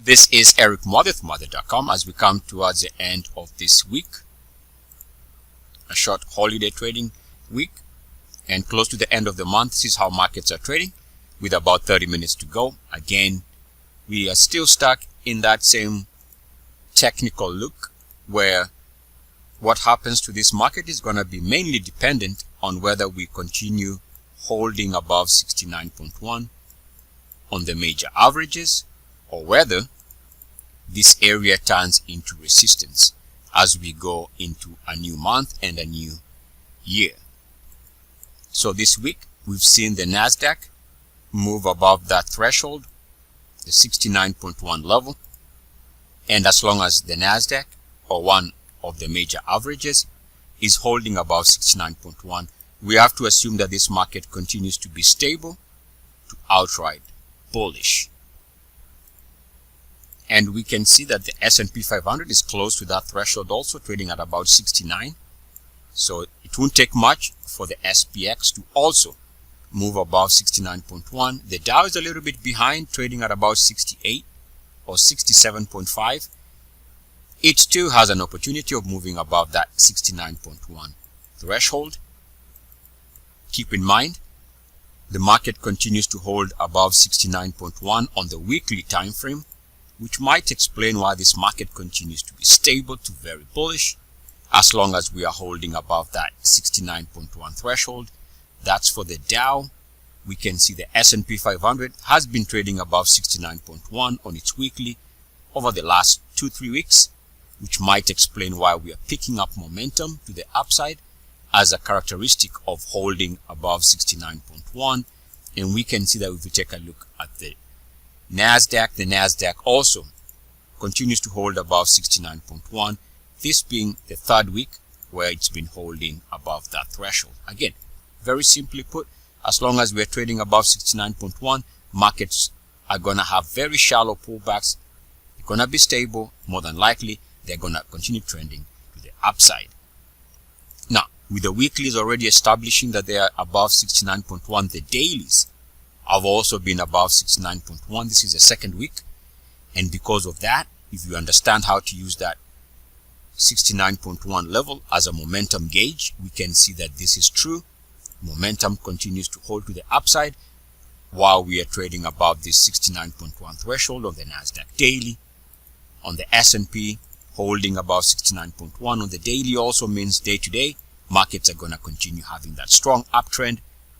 This is Eric Mother from Mother.com as we come towards the end of this week, a short holiday trading week, and close to the end of the month. This is how markets are trading with about 30 minutes to go. Again, we are still stuck in that same technical look where what happens to this market is going to be mainly dependent on whether we continue holding above 69.1 on the major averages, or whether this area turns into resistance as we go into a new month and a new year. So this week we've seen the NASDAQ move above that threshold, the 69.1 level, and as long as the NASDAQ or one of the major averages is holding above 69.1, we have to assume that this market continues to be stable to outright bullish. And we can see that the S&P 500 is close to that threshold, also trading at about 69. So it won't take much for the SPX to also move above 69.1. The Dow is a little bit behind, trading at about 68 or 67.5. It still has an opportunity of moving above that 69.1 threshold. Keep in mind, the market continues to hold above 69.1 on the weekly time frame, which might explain why this market continues to be stable to very bullish as long as we are holding above that 69.1 threshold. That's for the Dow. We can see the S&P 500 has been trading above 69.1 on its weekly over the last 2-3 weeks, which might explain why we are picking up momentum to the upside as a characteristic of holding above 69.1. And we can see that if we take a look at the NASDAQ also continues to hold above 69.1, this being the third week where it's been holding above that threshold. Again, very simply put, as long as we're trading above 69.1, markets are going to have very shallow pullbacks. They're going to be stable. More than likely, they're going to continue trending to the upside. Now, with the weeklies already establishing that they are above 69.1, the dailies have also been above 69.1. This is the second week, and because of that, if you understand how to use that 69.1 level as a momentum gauge, we can see that this is true. Momentum continues to hold to the upside while we are trading above this 69.1 threshold on the NASDAQ daily. On the S&P, holding above 69.1 on the daily also means day to day markets are going to continue having that strong uptrend.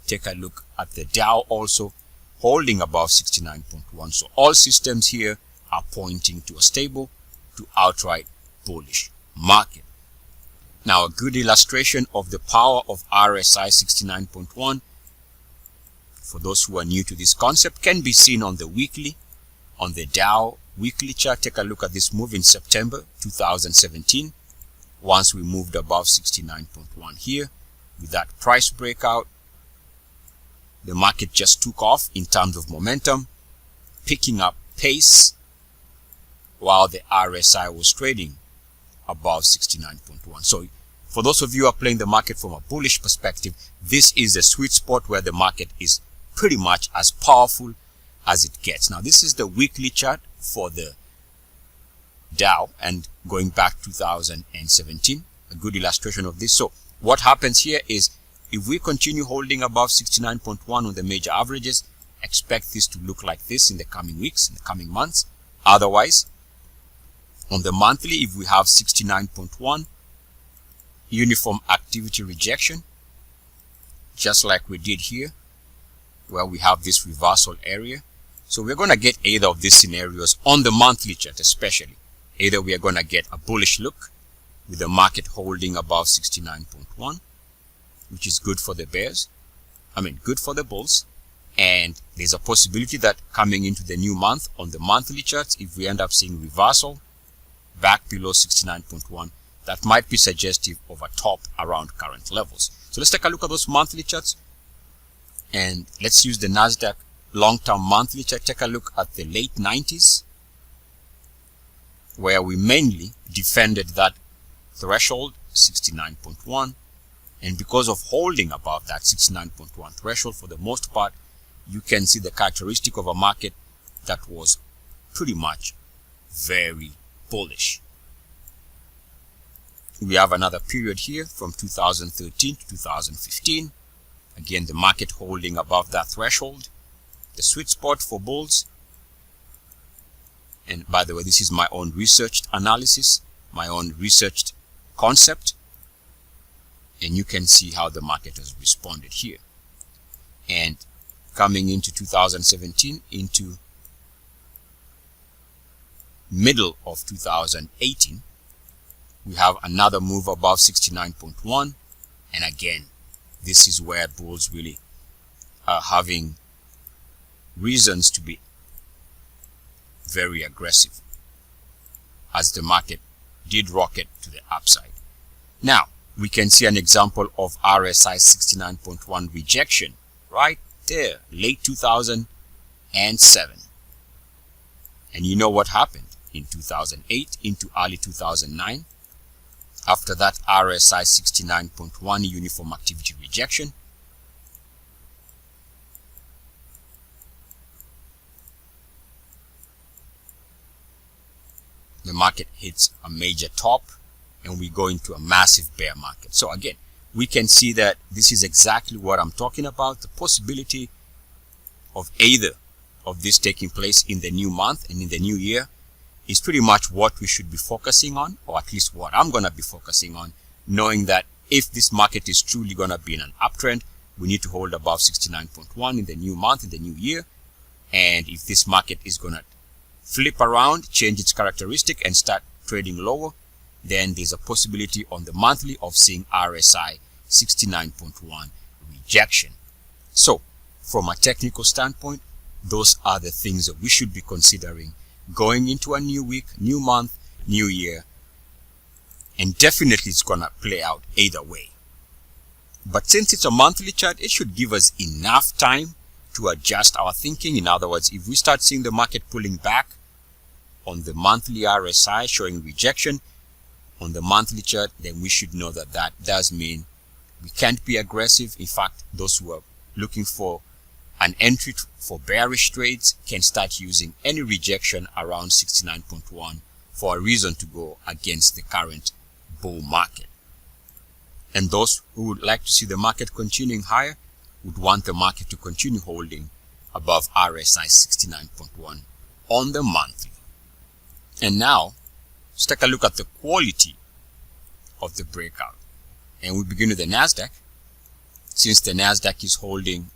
Take a look at the Dow also holding above 69.1. So all systems here are pointing to a stable to outright bullish market. Now, a good illustration of the power of RSI 69.1 for those who are new to this concept can be seen on the weekly. On the Dow weekly chart, take a look at this move in September 2017. Once we moved above 69.1 here with that price breakout, the market just took off in terms of momentum, picking up pace while the RSI was trading above 69.1. So for those of you who are playing the market from a bullish perspective, this is a sweet spot where the market is pretty much as powerful as it gets. Now, this is the weekly chart for the Dow, and going back 2017, a good illustration of this. So what happens here is, if we continue holding above 69.1 on the major averages, expect this to look like this in the coming weeks, in the coming months. Otherwise, on the monthly, if we have 69.1, uniform activity rejection, just like we did here, where we have this reversal area. So we're going to get either of these scenarios on the monthly chart especially. Either we are going to get a bullish look with the market holding above 69.1, which is good for the bears, good for the bulls. And there's a possibility that coming into the new month on the monthly charts, if we end up seeing reversal back below 69.1, that might be suggestive of a top around current levels. So let's take a look at those monthly charts, and let's use the NASDAQ long-term monthly chart. Take a look at the late 90s, where we mainly defended that threshold 69.1, and because of holding above that 69.1 threshold for the most part, you can see the characteristic of a market that was pretty much very bullish. We have another period here from 2013 to 2015. Again, the market holding above that threshold, the sweet spot for bulls. And by the way, this is my own researched analysis, my own researched concept. And you can see how the market has responded here. And coming into 2017, into middle of 2018, we have another move above 69.1. And again, this is where bulls really are having reasons to be very aggressive, as the market did rocket to the upside. Now, we can see an example of RSI 69.1 rejection right there, late 2007. And you know what happened in 2008 into early 2009? After that RSI 69.1 uniform activity rejection, the market hits a major top and we go into a massive bear market. So again, we can see that this is exactly what I'm talking about. The possibility of either of this taking place in the new month and in the new year is pretty much what we should be focusing on, or at least what I'm going to be focusing on, knowing that if this market is truly going to be in an uptrend, we need to hold above 69.1 in the new month, in the new year. And if this market is going to flip around, change its characteristic and start trading lower, then there's a possibility on the monthly of seeing RSI 69.1 rejection. So from a technical standpoint, those are the things that we should be considering going into a new week, new month, new year. And definitely it's going to play out either way. But since it's a monthly chart, it should give us enough time to adjust our thinking. In other words, if we start seeing the market pulling back on the monthly RSI showing rejection on the monthly chart, then we should know that that does mean we can't be aggressive. In fact, those who are looking for an entry for bearish trades can start using any rejection around 69.1 for a reason to go against the current bull market. And those who would like to see the market continuing higher would want the market to continue holding above RSI 69.1 on the monthly. And now, let's take a look at the quality of the breakout. And we begin with the NASDAQ. Since the NASDAQ is holding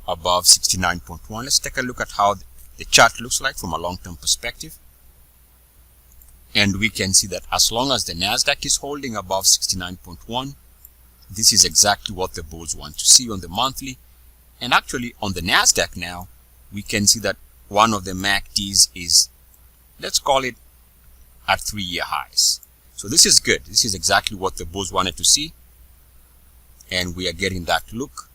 above 69.1, let's take a look at how the chart looks like from a long-term perspective. And we can see that as long as the NASDAQ is holding above 69.1, this is exactly what the bulls want to see on the monthly. And actually on the NASDAQ now, we can see that one of the MACDs is, let's call it, at 3-year highs. So this is good. This is exactly what the bulls wanted to see. And we are getting that look.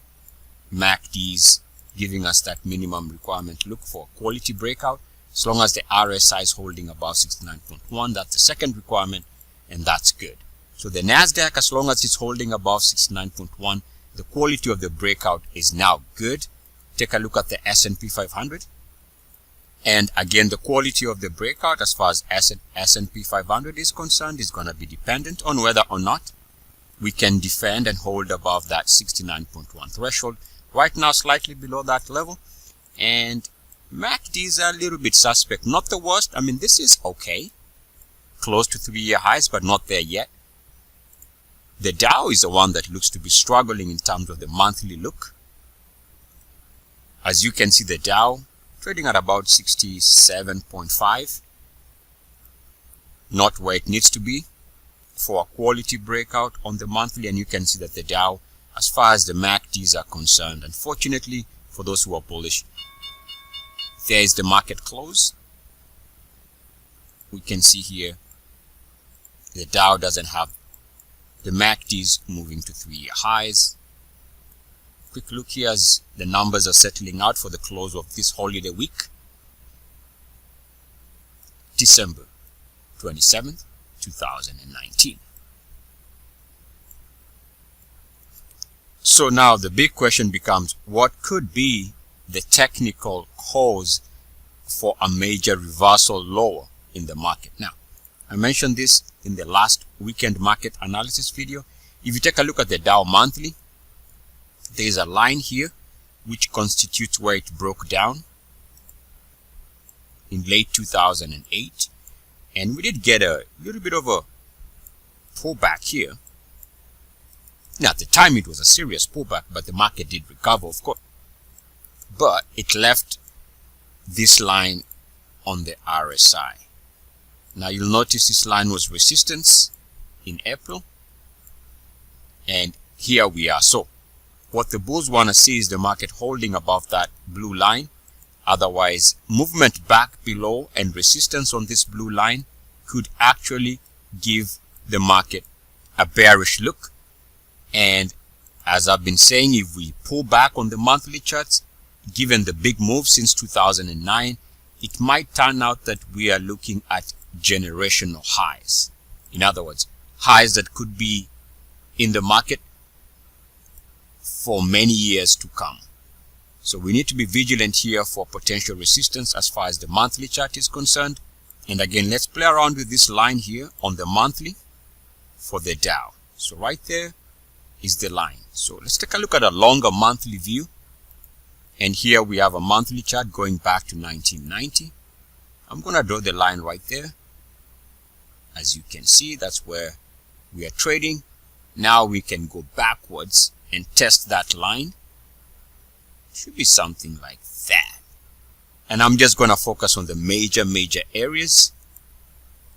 MACDs giving us that minimum requirement look for quality breakout. As long as the RSI is holding above 69.1, that's the second requirement, and that's good. So the NASDAQ, as long as it's holding above 69.1, the quality of the breakout is now good. Take a look at the S&P 500. And again, the quality of the breakout as far as S&P 500 is concerned is going to be dependent on whether or not we can defend and hold above that 69.1 threshold. Right now, slightly below that level. And MACDs are a little bit suspect. Not the worst. I mean, this is okay. Close to 3-year highs, but not there yet. The Dow is the one that looks to be struggling in terms of the monthly look. As you can see, the Dow trading at about 67.5. Not where it needs to be for a quality breakout on the monthly. And you can see that the Dow, as far as the MACDs are concerned, unfortunately, for those who are bullish, there is the market close. We can see here the Dow doesn't have the MACDs moving to 3-year highs. Quick look here as the numbers are settling out for the close of this holiday week. December 27th, 2019. So now the big question becomes, what could be the technical cause for a major reversal lower in the market. Now, I mentioned this in the last weekend market analysis video. If you take a look at the Dow monthly, there is a line here which constitutes where it broke down in late 2008, and we did get a little bit of a pullback here. Now, at the time it was a serious pullback, but the market did recover, of course, but it left this line on the RSI. Now you'll notice this line was resistance in April, and here we are. So what the bulls want to see is the market holding above that blue line. Otherwise, movement back below and resistance on this blue line could actually give the market a bearish look. And as I've been saying, if we pull back on the monthly charts, given the big move since 2009, it might turn out that we are looking at generational highs. In other words, highs that could be in the market for many years to come. So we need to be vigilant here for potential resistance as far as the monthly chart is concerned. And again, let's play around with this line here on the monthly for the Dow. So right there is the line. So let's take a look at a longer monthly view. And here we have a monthly chart going back to 1990. I'm going to draw the line right there. As you can see, that's where we are trading. Now we can go backwards and test that line. Should be something like that. And I'm just going to focus on the major areas.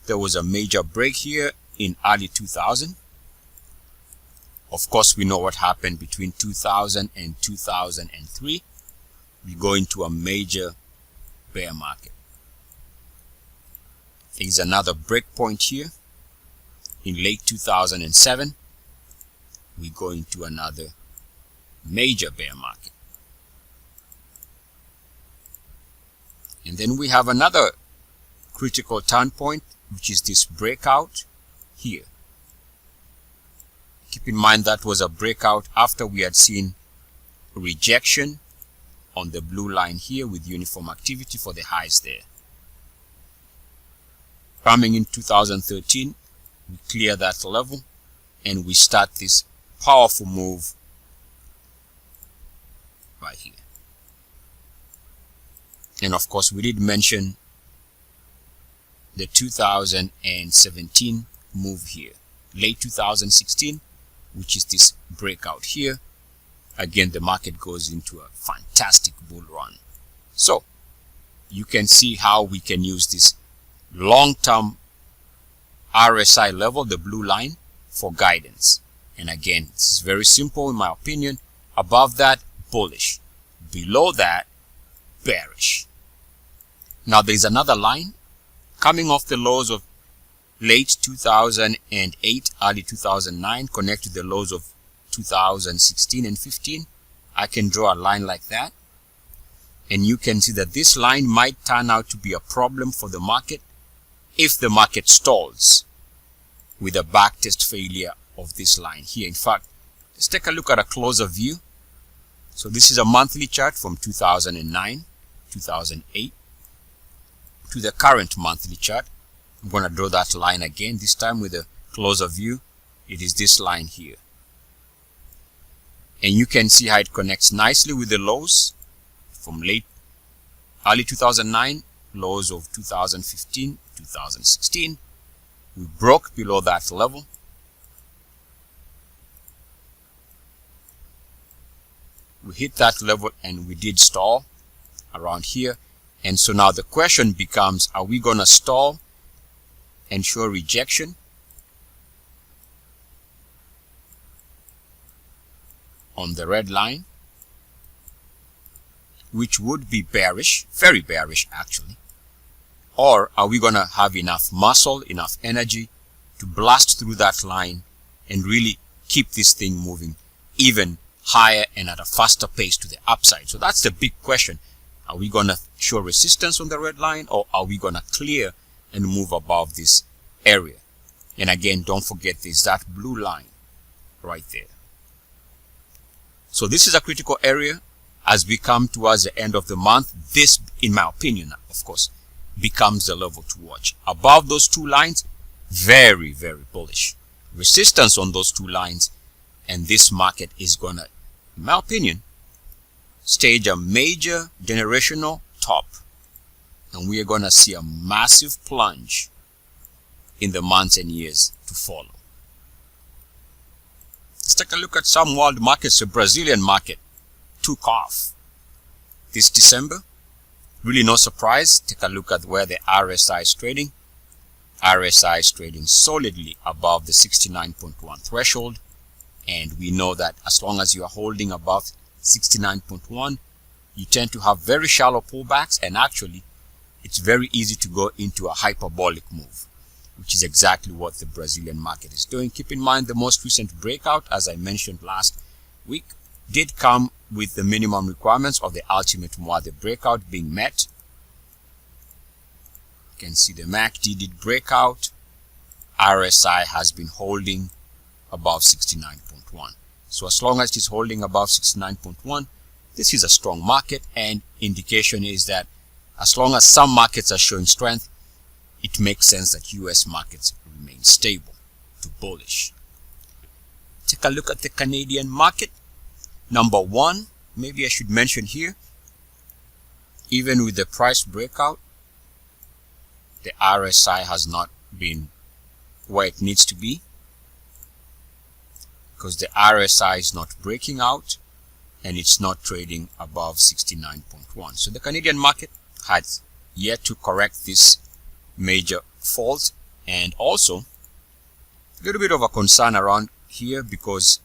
There was a major break here in early 2000. Of course, we know what happened between 2000 and 2003. We go into a major bear market. There's another break point here in late 2007. We go into another major bear market. And then we have another critical turn point, which is this breakout here. Keep in mind that was a breakout after we had seen rejection on the blue line here with uniform activity for the highs there. Coming in 2013, we clear that level and we start this powerful move right here. And of course, we did mention the 2017 move here, late 2016, which is this breakout here. Again, the market goes into a fantastic bull run. So you can see how we can use this long-term RSI level, the blue line, for guidance. And again, this is very simple in my opinion. Above that, bullish. Below that, bearish. Now there's another line coming off the lows of late 2008, early 2009, connect to the lows of 2016 and 15. I can draw a line like that. And you can see that this line might turn out to be a problem for the market if the market stalls with a backtest failure of this line here. In fact, let's take a look at a closer view. So this is a monthly chart from 2009, 2008 to the current monthly chart. I'm going to draw that line again, this time with a closer view. It is this line here. And you can see how it connects nicely with the lows from early 2009, lows of 2015, 2016. We broke below that level. We hit that level and we did stall around here. And so now the question becomes, are we going to stall and show rejection on the red line, which would be bearish, very bearish actually? Or are we going to have enough muscle, enough energy to blast through that line and really keep this thing moving even higher and at a faster pace to the upside? So that's the big question. Are we going to show resistance on the red line, or are we going to clear and move above this area? And again, don't forget there's that blue line right there. So this is a critical area as we come towards the end of the month. This, in my opinion, of course, becomes the level to watch. Above those two lines, very, very bullish. Resistance on those two lines, and this market is gonna, in my opinion, stage a major generational top, and we are gonna see a massive plunge in the months and years to follow. Let's take a look at some world markets. The Brazilian market took off this December. Really no surprise. Take a look at where the RSI is trading. RSI is trading solidly above the 69.1 threshold, and we know that as long as you are holding above 69.1, you tend to have very shallow pullbacks, and actually it's very easy to go into a hyperbolic move, which is exactly what the Brazilian market is doing. Keep in mind the most recent breakout, as I mentioned last week, did come with the minimum requirements of the ultimate Moade breakout being met. You can see the MACD did breakout. RSI has been holding above 69.1. So as long as it is holding above 69.1, this is a strong market, and indication is that as long as some markets are showing strength, it makes sense that US markets remain stable to bullish. Take a look at the Canadian market. Number one, maybe I should mention here, even with the price breakout, the RSI has not been where it needs to be, because the RSI is not breaking out and it's not trading above 69.1. So the Canadian market has yet to correct this major fault, and also a little bit of a concern around here, because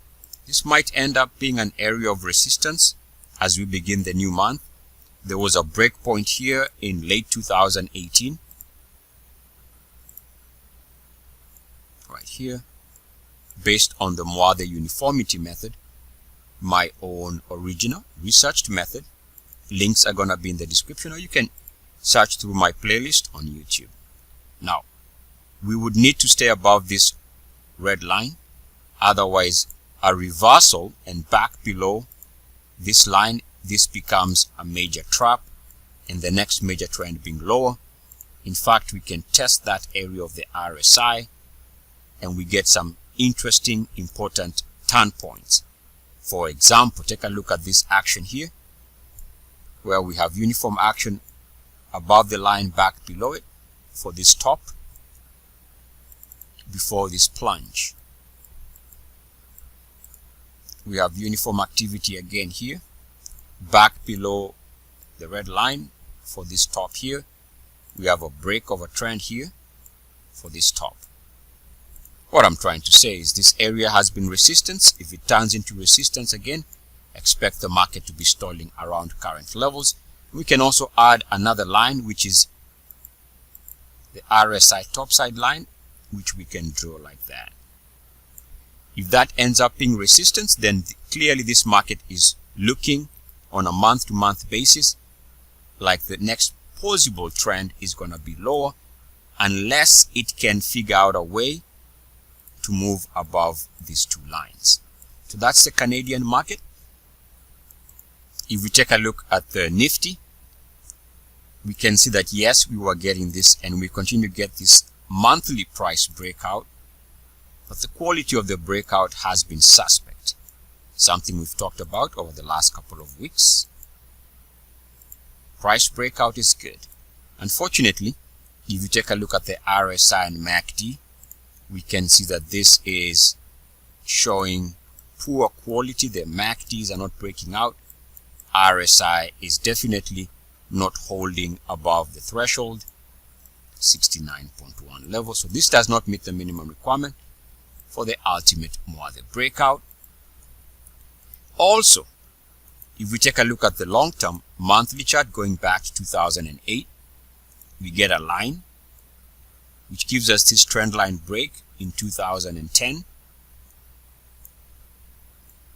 this might end up being an area of resistance as we begin the new month. There was a break point here in late 2018, right here, based on the Moade uniformity method, my own original researched method. Links are gonna be in the description, or you can search through my playlist on YouTube. Now, we would need to stay above this red line, otherwise a reversal and back below this line, this becomes a major trap, and the next major trend being lower. In fact, we can test that area of the RSI and we get some interesting, important turn points. For example, take a look at this action here, where we have uniform action above the line, back below it for this top, before this plunge. We have uniform activity again here, back below the red line for this top here. We have a break of a trend here for this top. What I'm trying to say is this area has been resistance. If it turns into resistance again, expect the market to be stalling around current levels. We can also add another line, which is the Rsi Topside Line, which we can draw like that. If that ends up being resistance, then clearly this market is looking on a month-to-month basis like the next possible trend is going to be lower, unless it can figure out a way to move above these two lines. So that's the Canadian market. If we take a look at the Nifty, we can see that yes, we were getting this, and we continue to get this monthly price breakout, but the quality of the breakout has been suspect, something we've talked about over the last couple of weeks. Price breakout is good. Unfortunately, if you take a look at the RSI and MACD, we can see that this is showing poor quality. The MACDs are not breaking out. RSI is definitely not holding above the threshold, 69.1 level. So this does not meet the minimum requirement for the ultimate Moade breakout. Also, if we take a look at the long-term monthly chart going back to 2008, we get a line which gives us this trend line break in 2010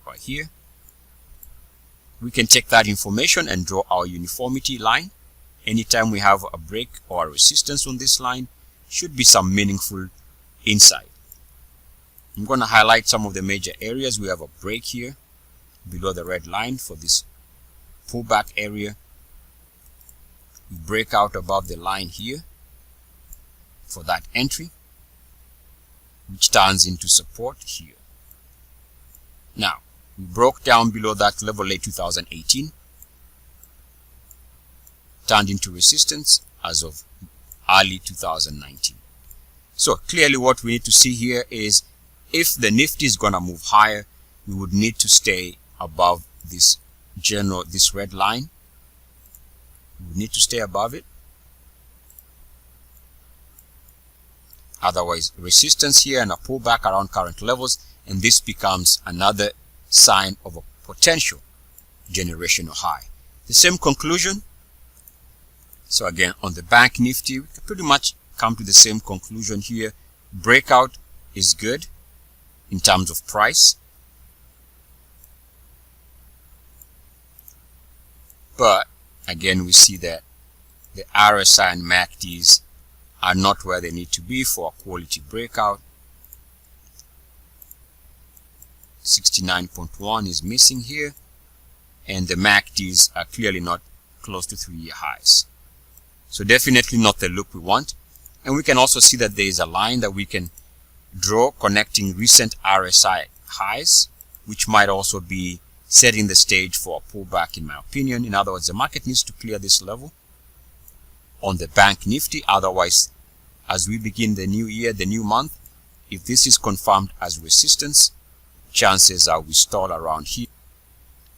right here. We can take that information and draw our uniformity line. Anytime we have a break or a resistance on this line, should be some meaningful insight. I'm going to highlight some of the major areas. We have a break here below the red line for this pullback area. We break out above the line here for that entry, which turns into support here. Now, we broke down below that level late 2018, turned into resistance as of early 2019. So clearly what we need to see here is if the Nifty is going to move higher, we would need to stay above this red line. We need to stay above it. Otherwise, resistance here and a pullback around current levels, and this becomes another sign of a potential generational high. The same conclusion. So again, on the Bank Nifty, we can pretty much come to the same conclusion here. Breakout is good in terms of price, but again, we see that the RSI and MACDs are not where they need to be for a quality breakout. 69.1 is missing here, and the MACDs are clearly not close to 3-year highs. So definitely not the look we want. And we can also see that there is a line that we can draw connecting recent RSI highs, which might also be setting the stage for a pullback, in my opinion. In other words, the market needs to clear this level on the Bank Nifty. Otherwise, as we begin the new year, the new month, if this is confirmed as resistance, chances are we stall around here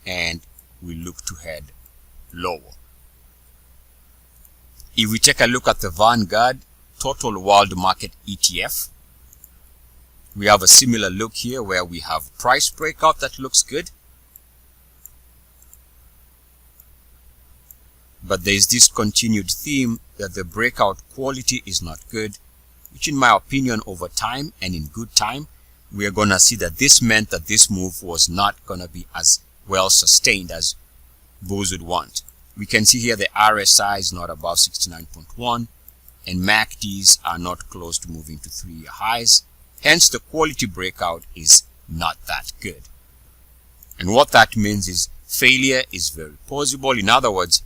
and we look to head lower. If we take a look at the Vanguard Total World Market ETF, we have a similar look here where we have price breakout that looks good, but there is this continued theme that the breakout quality is not good, which in my opinion, over time and in good time, we are going to see that this meant that this move was not going to be as well sustained as bulls would want. We can see here the RSI is not above 69.1 and MACDs are not close to moving to 3-year highs. Hence, the quality breakout is not that good. And what that means is failure is very possible. In other words,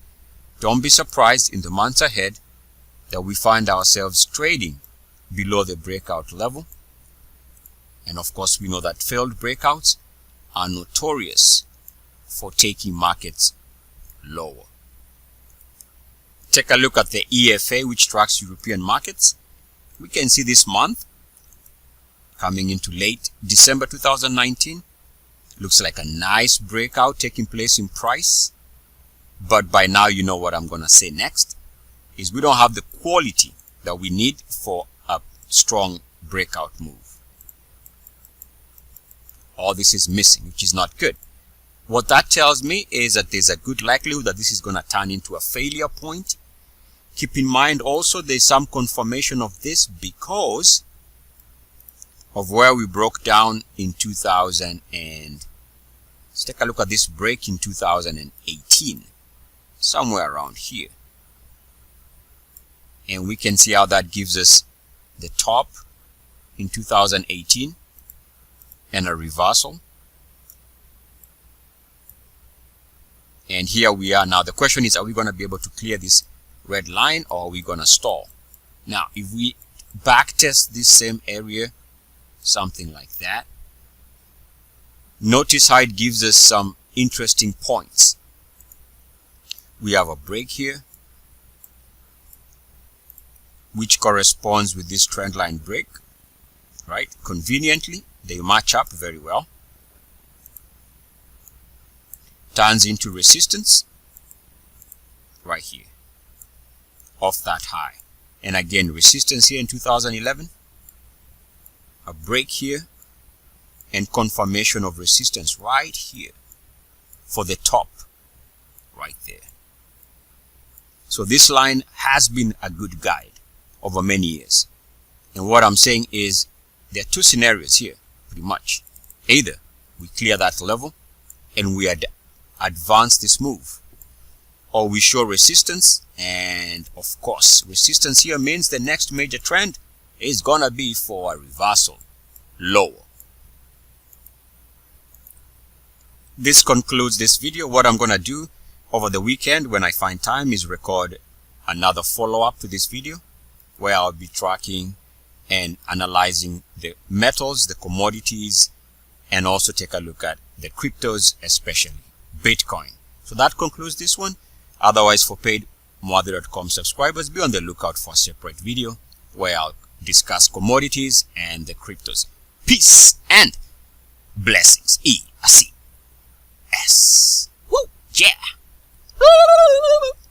don't be surprised in the months ahead that we find ourselves trading below the breakout level. And of course, we know that failed breakouts are notorious for taking markets lower. Take a look at the EFA, which tracks European markets. We can see this month, coming into late December 2019, looks like a nice breakout taking place in price. But by now, you know what I'm going to say next, is we don't have the quality that we need for a strong breakout move. All this is missing, which is not good. What that tells me is that there's a good likelihood that this is going to turn into a failure point. Keep in mind also there's some confirmation of this because of where we broke down in 2000 and let's take a look at this break in 2018, somewhere around here. And we can see how that gives us the top in 2018 and a reversal. And here we are now. The question is, are we going to be able to clear this red line or are we going to stall? Now, if we backtest this same area, something like that, notice how it gives us some interesting points. We have a break here, which corresponds with this trend line break, right? Conveniently, they match up very well. Turns into resistance right here off that high, and again resistance here in 2011, a break here, and confirmation of resistance right here for the top right there. So this line has been a good guide over many years, and what I'm saying is there are two scenarios here pretty much. Either we clear that level and we advance this move, or we show resistance, and of course resistance here means the next major trend is gonna be for a reversal lower. This concludes this video. What I'm gonna do over the weekend when I find time is record another follow-up to this video where I'll be tracking and analyzing the metals, the commodities, and also take a look at the cryptos, especially Bitcoin. So that concludes this one. Otherwise, for paid Muadhi.com subscribers, be on the lookout for a separate video where I'll discuss commodities and the cryptos. Peace and blessings. EACS. Woo! Yeah! Woo!